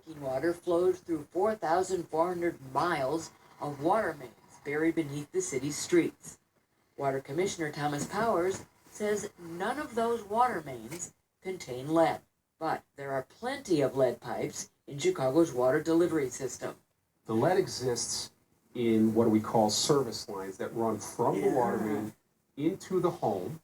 drinking water flows through 4,400 miles of water mains buried beneath the city's streets. Water Commissioner Thomas Powers says none of those water mains contain lead, but there are plenty of lead pipes in Chicago's water delivery system. The lead exists in what we call service lines that run from the water main into the home,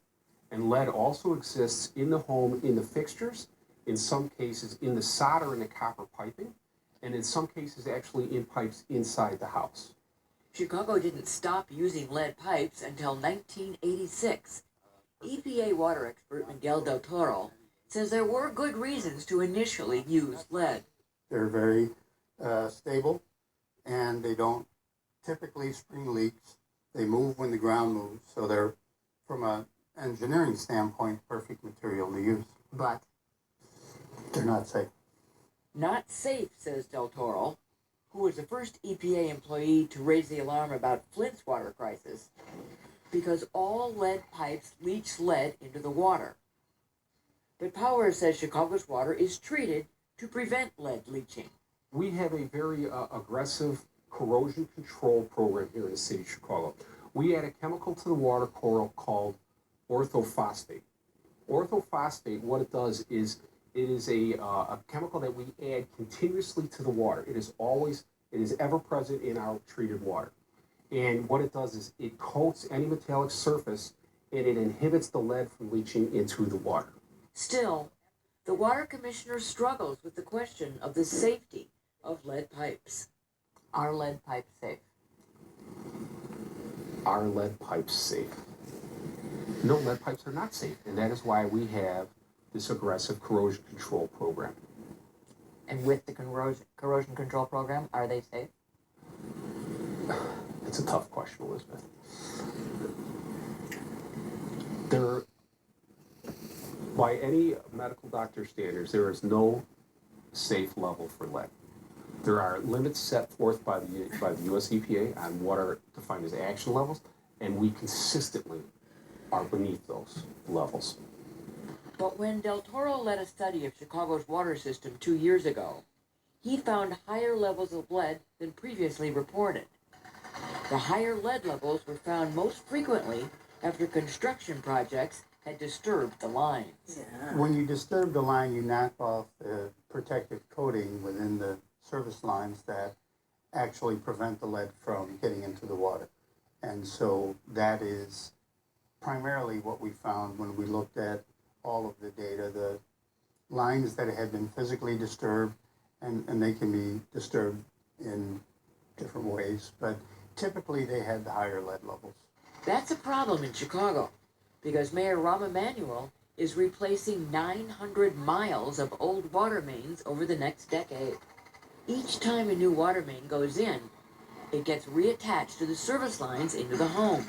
and lead also exists in the home in the fixtures, in some cases in the solder and the copper piping, and in some cases actually in pipes inside the house. Chicago didn't stop using lead pipes until 1986. EPA water expert Miguel del Toral says there were good reasons to initially use lead. They're very stable, and they don't typically spring leaks. They move when the ground moves, so they're, from an engineering standpoint, perfect material to use. But they're not safe. Not safe, says Del Toral, who was the first EPA employee to raise the alarm about Flint's water crisis, because all lead pipes leach lead into the water. But Powers says Chicago's water is treated to prevent lead leaching. We have a very aggressive corrosion control program here in the city of Chicago. We add a chemical to the water called orthophosphate. Orthophosphate, what it does is it is a chemical that we add continuously to the water. It is ever present in our treated water. And what it does is it coats any metallic surface and it inhibits the lead from leaching into the water. Still, the water commissioner struggles with the question of the safety of lead pipes. Are lead pipes safe? Are lead pipes safe? No, lead pipes are not safe, and that is why we have this aggressive corrosion control program. And with the corrosion control program, are they safe? It's a tough question, Elizabeth. By any medical doctor standards, there is no safe level for lead. There are limits set forth by the US EPA on what are defined as action levels, and we consistently are beneath those levels. But when Del Toro led a study of Chicago's water system 2 years ago, he found higher levels of lead than previously reported. The higher lead levels were found most frequently after construction projects had disturbed the lines. Yeah. When you disturb the line, you knock off the protective coating within the service lines that actually prevent the lead from getting into the water. And so that is primarily what we found when we looked at all of the data, the lines that had been physically disturbed, and they can be disturbed in different ways, but typically they had the higher lead levels. That's a problem in Chicago, because Mayor Rahm Emanuel is replacing 900 miles of old water mains over the next decade. Each time a new water main goes in, it gets reattached to the service lines into the home.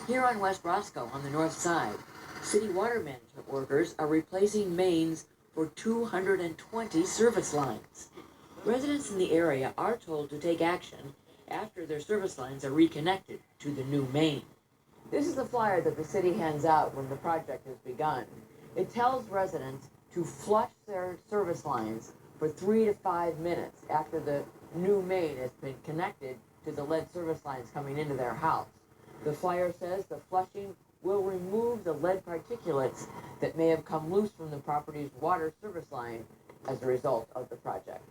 Here on West Roscoe, on the north side, city water management workers are replacing mains for 220 service lines. Residents in the area are told to take action after their service lines are reconnected to the new main. This is the flyer that the city hands out when the project has begun. It tells residents to flush their service lines for 3 to 5 minutes after the new main has been connected to the lead service lines coming into their house. The flyer says the flushing will remove the lead particulates that may have come loose from the property's water service line as a result of the project.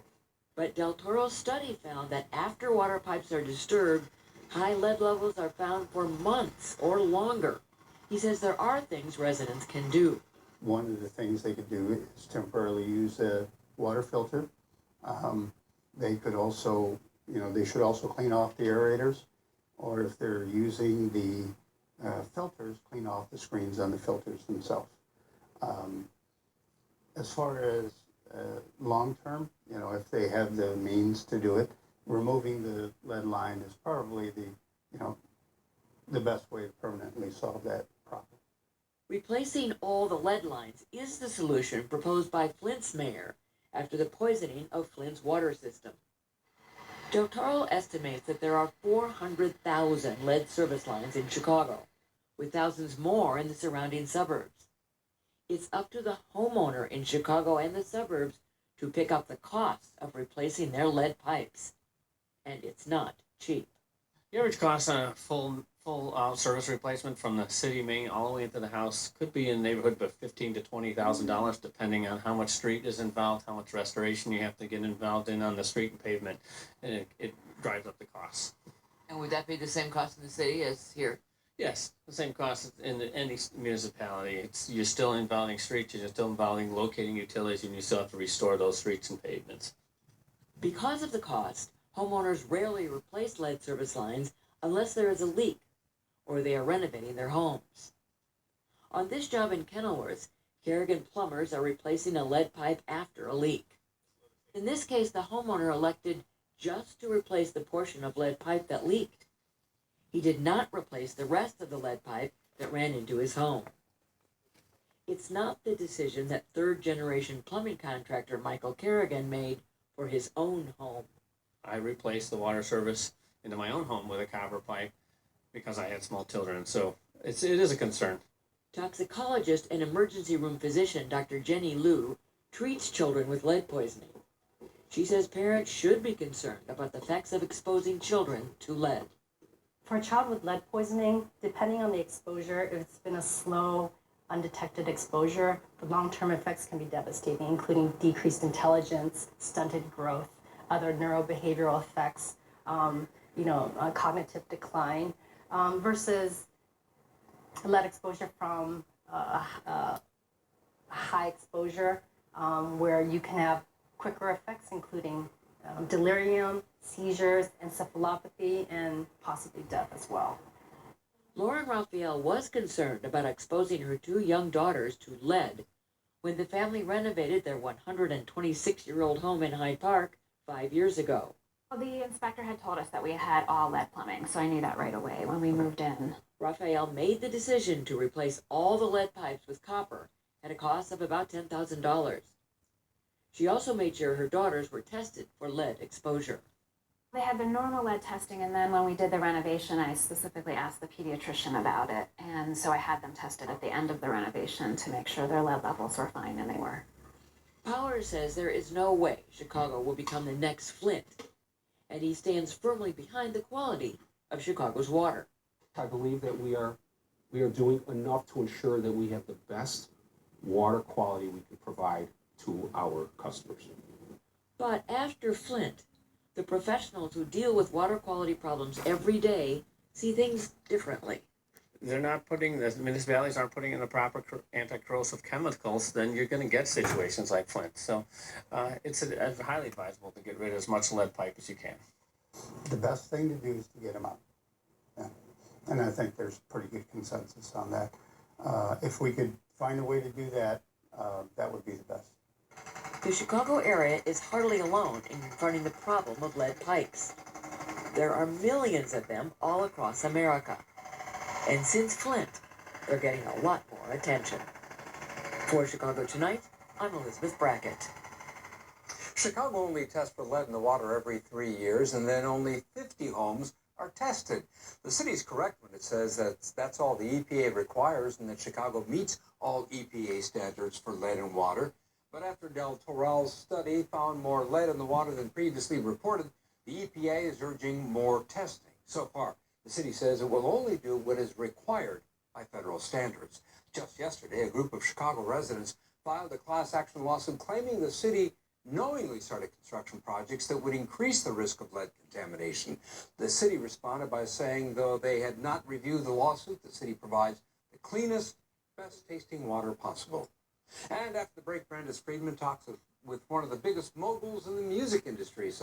But Del Toro's study found that after water pipes are disturbed, high lead levels are found for months or longer. He says there are things residents can do. One of the things they could do is temporarily use a water filter. They could also, they should also clean off the aerators, or if they're using the filters, clean off the screens on the filters themselves. As far as long term, if they have the means to do it, removing the lead line is probably the best way to permanently solve that problem. Replacing all the lead lines is the solution proposed by Flint's mayor after the poisoning of Flint's water system. Del Toro estimates that there are 400,000 lead service lines in Chicago, with thousands more in the surrounding suburbs. It's up to the homeowner in Chicago and the suburbs to pick up the cost of replacing their lead pipes. And it's not cheap. The average cost on a full service replacement from the city main all the way into the house could be in the neighborhood of $15,000 to $20,000, depending on how much street is involved, how much restoration you have to get involved in on the street and pavement, and it drives up the costs. And would that be the same cost in the city as here? Yes, the same cost in any municipality. You're still involving streets, you're still involving locating utilities, and you still have to restore those streets and pavements. Because of the cost, homeowners rarely replace lead service lines unless there is a leak or they are renovating their homes. On this job in Kenilworth, Kerrigan plumbers are replacing a lead pipe after a leak. In this case, the homeowner elected just to replace the portion of lead pipe that leaked. He did not replace the rest of the lead pipe that ran into his home. It's not the decision that third-generation plumbing contractor Michael Kerrigan made for his own home. I replaced the water service into my own home with a copper pipe because I had small children, so it is a concern. Toxicologist and emergency room physician Dr. Jenny Liu treats children with lead poisoning. She says parents should be concerned about the effects of exposing children to lead. For a child with lead poisoning, depending on the exposure, if it's been a slow, undetected exposure, the long-term effects can be devastating, including decreased intelligence, stunted growth, other neurobehavioral effects, cognitive decline, versus lead exposure from high exposure, where you can have quicker effects, including delirium, seizures, encephalopathy, and possibly death as well. Lauren Raphael was concerned about exposing her two young daughters to lead when the family renovated their 126-year-old home in Hyde Park 5 years ago. Well, the inspector had told us that we had all lead plumbing, so I knew that right away when we moved in. Raphael made the decision to replace all the lead pipes with copper at a cost of about $10,000. She also made sure her daughters were tested for lead exposure. They had their normal lead testing, and then when we did the renovation, I specifically asked the pediatrician about it, and so I had them tested at the end of the renovation to make sure their lead levels were fine, and they were. Powers says there is no way Chicago will become the next Flint, and he stands firmly behind the quality of Chicago's water. I believe that we are doing enough to ensure that we have the best water quality we can provide to our customers. But after Flint, the professionals who deal with water quality problems every day see things differently. The municipalities aren't putting in the proper anti-corrosive chemicals, then you're going to get situations like Flint. So it's highly advisable to get rid of as much lead pipe as you can. The best thing to do is to get them out. Yeah. And I think there's pretty good consensus on that. If we could find a way to do that, that would be the best. The Chicago area is hardly alone in confronting the problem of lead pipes. There are millions of them all across America. And since Flint, they're getting a lot more attention. For Chicago Tonight, I'm Elizabeth Brackett. Chicago only tests for lead in the water every 3 years, and then only 50 homes are tested. The city's correct when it says that that's all the EPA requires and that Chicago meets all EPA standards for lead in water. But after Toral's study found more lead in the water than previously reported, the EPA is urging more testing. So far, the city says it will only do what is required by federal standards. Just yesterday, a group of Chicago residents filed a class action lawsuit claiming the city knowingly started construction projects that would increase the risk of lead contamination. The city responded by saying, though they had not reviewed the lawsuit, the city provides the cleanest, best-tasting water possible. And after the break, Brandis Friedman talks with one of the biggest moguls in the music industry. So